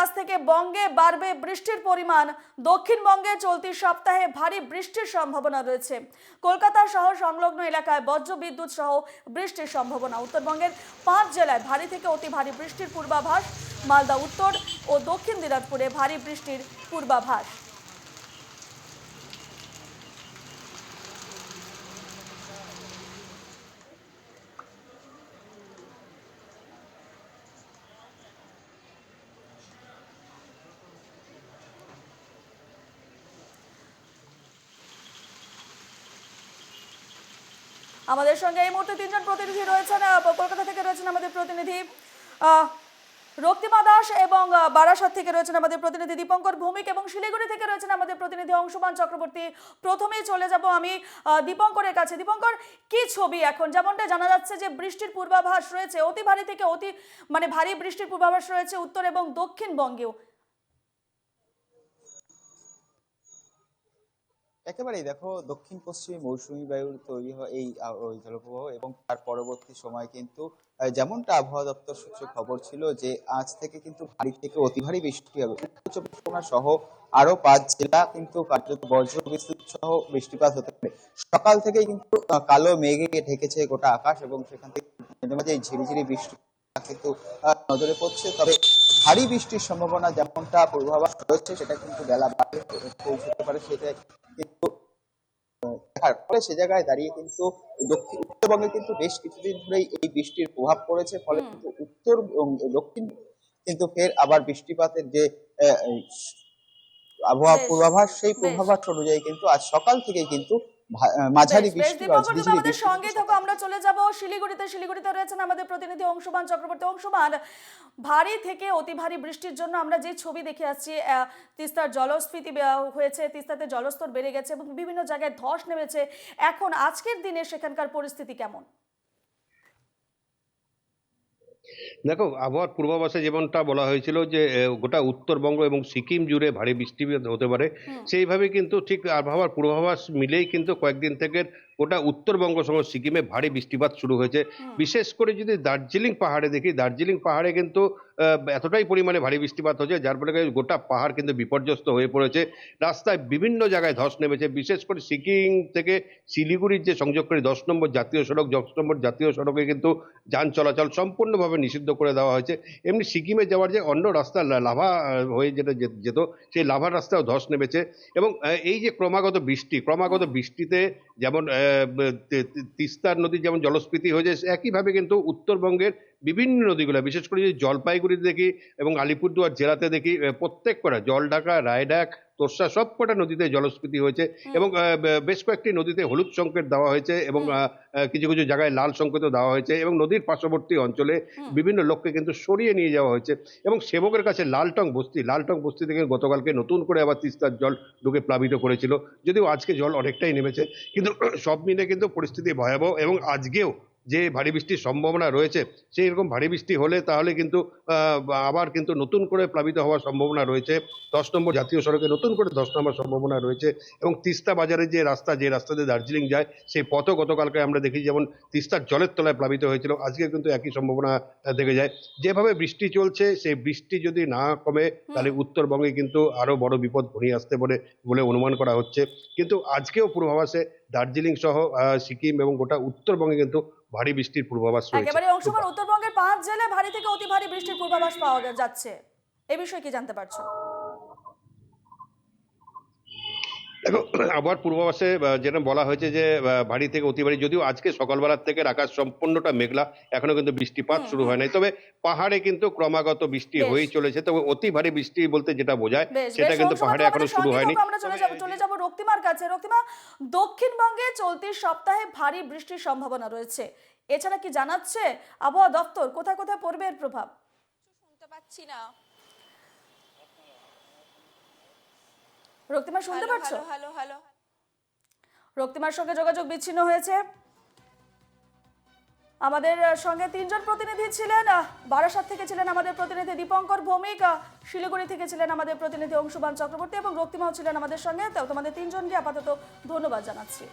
আজ থেকে বঙ্গে বাড়বে বৃষ্টির পরিমাণ। দক্ষিণবঙ্গে চলতি সপ্তাহে ভারী বৃষ্টির সম্ভাবনা রয়েছে। কলকাতা সহ সংলগ্ন এলাকায় বজ্র বিদ্যুৎ সহ বৃষ্টির সম্ভাবনা। উত্তরবঙ্গের 5 জেলায় ভারী থেকে অতি ভারী বৃষ্টির পূর্বাভাস। মালদা উত্তর ও দক্ষিণ দিনাজপুরে ভারী বৃষ্টির পূর্বাভাস। আমাদের সঙ্গে এই মুহূর্তে তিনজন প্রতিনিধি রয়েছেন। কলকাতা থেকে রয়েছেন আমাদের প্রতিনিধি রক্তিমা দাস এবং বারাসাত থেকে রয়েছেন আমাদের প্রতিনিধি দীপঙ্কর ভৌমিক এবং শিলিগুড়ি থেকে রয়েছেন আমাদের প্রতিনিধি অংশুমান চক্রবর্তী। প্রথমেই চলে যাব আমি দীপঙ্করের কাছে। দীপঙ্কর, কি ছবি এখন? যেমনটা জানা যাচ্ছে যে বৃষ্টির পূর্বাভাস রয়েছে, অতি ভারী থেকে অতি ভারী বৃষ্টির পূর্বাভাস রয়েছে উত্তর এবং দক্ষিণবঙ্গেও। একেবারেই দেখো, দক্ষিণ পশ্চিমে মৌসুমী বায়ুর তৈরি হয় এই জলপ্রবাহ, এবং তার পরবর্তী সময় কিন্তু যেমনটা আবহাওয়া দপ্তর সূত্রে খবর ছিল যে আজ থেকে কিন্তু ভারী থেকে অতি ভারী বৃষ্টি হবে। উত্তর চব্বিশ পরগনা সহ আরো 5 জেলা কিন্তু কার্যত বজ্র বিদ্যুৎ সহ বৃষ্টিপাত হতে পারে। সকাল থেকেই কিন্তু কালো মেঘে ঢেকেছে গোটা আকাশ, এবং সেখান থেকে মাঝে মাঝে ঝিরিঝিরি বৃষ্টি কিন্তু নজরে পড়ছে। তবে ভারী বৃষ্টির সম্ভাবনা যেমনটা পূর্বাভাস রয়েছে সেটা কিন্তু বেলা বাড়ে পৌঁছতে পারে। সেটা কিন্তু দেখার ফলে সে জায়গায় দাঁড়িয়ে কিন্তু উত্তরবঙ্গে কিন্তু বেশ কিছুদিন ধরেই এই বৃষ্টির প্রভাব পড়েছে। ফলে কিন্তু উত্তর এবং দক্ষিণ কিন্তু ফের আবার বৃষ্টিপাতের যে আবহাওয়া পূর্বাভাস, সেই পূর্বাভাস অনুযায়ী কিন্তু আজ সকাল থেকেই কিন্তু মাঝারি বৃষ্টি বা ঝিরিঝিরি বৃষ্টি। সঙ্গে থাকো, আমরা চলে যাব শিলিগুড়িতে রয়েছেন আমাদের প্রতিনিধি অংশুমান চক্রবর্তী। অংশুমান, ভারী থেকে অতি ভারী বৃষ্টির জন্য আমরা যে ছবি দেখে আসছি, তিস্তার জলস্ফীতি হয়েছে, তিস্তাতে জলস্তর বেড়ে গেছে এবং বিভিন্ন জায়গায় ধস নেমেছে। এখন আজকের দিনে সেখানকার পরিস্থিতি কেমন? দেখো, আবহাওয়ার পূর্বাভাসে যেমনটা বলা হয়েছিল যে গোটা উত্তরবঙ্গ এবং সিকিম জুড়ে ভারী বৃষ্টিপাত হতে পারে, সেইভাবে কিন্তু ঠিক আবহাওয়ার পূর্বাভাস মিলেই কিন্তু কয়েকদিন থেকে গোটা উত্তরবঙ্গ সহ সিকিমে ভারী বৃষ্টিপাত শুরু হয়েছে। বিশেষ করে যদি দার্জিলিং পাহাড়ে দেখি, দার্জিলিং পাহাড়ে কিন্তু এতটাই পরিমাণে ভারী বৃষ্টিপাত হচ্ছে যার ফলে গোটা পাহাড় কিন্তু বিপর্যস্ত হয়ে পড়েছে। রাস্তায় বিভিন্ন জায়গায় ধস নেমেছে। বিশেষ করে সিকিম থেকে শিলিগুড়ির যে সংযোগকারী 10 নম্বর জাতীয় সড়কে কিন্তু যান চলাচল সম্পূর্ণভাবে নিষিদ্ধ করে দেওয়া হয়েছে। এমনি সিকিমে যাওয়ার যে অন্য রাস্তা লাভা হয়ে যেত, সেই লাভার রাস্তাও ধস নেমেছে। এবং এই যে ক্রমাগত বৃষ্টিতে যেমন তিস্তার নদীর যেমন জলস্ফীতি হয়েছে, একইভাবে কিন্তু উত্তরবঙ্গের বিভিন্ন নদীগুলো, বিশেষ করে যদি জলপাইগুড়িতে দেখি এবং আলিপুরদুয়ার জেলাতে দেখি, প্রত্যেক কটা জলঢাকা, রায়ডাক, তোরসা সবকটা নদীতে জলস্ফীতি হয়েছে। এবং বেশ কয়েকটি নদীতে হলুদ সংকেত দেওয়া হয়েছে এবং কিছু কিছু জায়গায় লাল সংকেতও দেওয়া হয়েছে। এবং নদীর পার্শ্ববর্তী অঞ্চলে বিভিন্ন লোককে কিন্তু সরিয়ে নিয়ে যাওয়া হয়েছে। এবং সেবকের কাছে লালটং বস্তি থেকে গতকালকে নতুন করে আবার তিস্তার জল ঢুকে প্লাবিত করেছিল। যদিও আজকে জল অনেকটাই নেমেছে, কিন্তু সব মিলে কিন্তু পরিস্থিতি ভয়াবহ। এবং আজকেও যে ভারী বৃষ্টির সম্ভাবনা রয়েছে, সেই রকম ভারী বৃষ্টি হলে তাহলে কিন্তু আবার কিন্তু নতুন করে প্লাবিত হওয়ার সম্ভাবনা রয়েছে। 10 নম্বর জাতীয় সড়কে নতুন করে ধস নামার সম্ভাবনা রয়েছে। এবং তিস্তা বাজারের যে রাস্তা দিয়ে দার্জিলিং যায়, সেই পথও গতকালকে আমরা দেখি যেমন তিস্তার জলের তলায় প্লাবিত হয়েছিল, আজকে কিন্তু একই সম্ভাবনা থেকে যায়। যেভাবে বৃষ্টি চলছে, সেই বৃষ্টি যদি না কমে তাহলে উত্তরবঙ্গে কিন্তু আরো বড় বিপদ ঘনিয়ে আসতে পারে বলে অনুমান করা হচ্ছে। কিন্তু আজকেও পূর্বাভাসে দার্জিলিং সহ সিকিম এবং গোটা উত্তরবঙ্গে কিন্তু ভারী বৃষ্টির পূর্বাভাস রয়েছে। একেবারে অংশমান, উত্তরবঙ্গের 5 জেলায় ভারী থেকে অতি ভারী বৃষ্টির পূর্বাভাস পাওয়া যাচ্ছে। এই বিষয়ে কি জানতে পারছো? দেখো, আবহাওয়ার পূর্বাভাসে যেটা বলা হয়েছে যে ভারী থেকে অতি ভারী, যদিও আজকে সকালবেলার থেকে আকাশ সম্পূর্ণটা মেঘলা, এখনো কিন্তু বৃষ্টিপাত শুরু হয় নাই। তবে পাহাড়ে কিন্তু ক্রমাগত বৃষ্টি হয়েই চলেছে। তবে অতি ভারী বৃষ্টি বলতে যেটা বোঝায় সেটা কিন্তু পাহাড়ে এখনো শুরু হয়নি। আমরা চলে যাব রক্তিমার কাছে। রক্তিমা, দক্ষিণবঙ্গে চলতি সপ্তাহে ভারী বৃষ্টির সম্ভাবনা রয়েছে। এছাড়া কি জানাচ্ছে আবহাওয়া দপ্তর? কোথায় কোথায় পড়বে এর প্রভাব? শুনতে পাচ্ছি না। রক্তিমা, শুনতে পাচ্ছো? Hello hello. রক্তিমার সঙ্গে যোগাযোগ বিচ্ছিন্ন হয়েছে। আমাদের সঙ্গে তিনজন প্রতিনিধি ছিলেন। বারাসাত থেকে ছিলেন আমাদের প্রতিনিধি দীপঙ্কর ভৌমিক, শিলিগুড়ি থেকে ছিলেন আমাদের প্রতিনিধি অংশুমান চক্রবর্তী এবং রক্তিমাও ছিলেন আমাদের সঙ্গে। তো তোমাদের তিনজনকে আপাতত ধন্যবাদ জানাচ্ছি।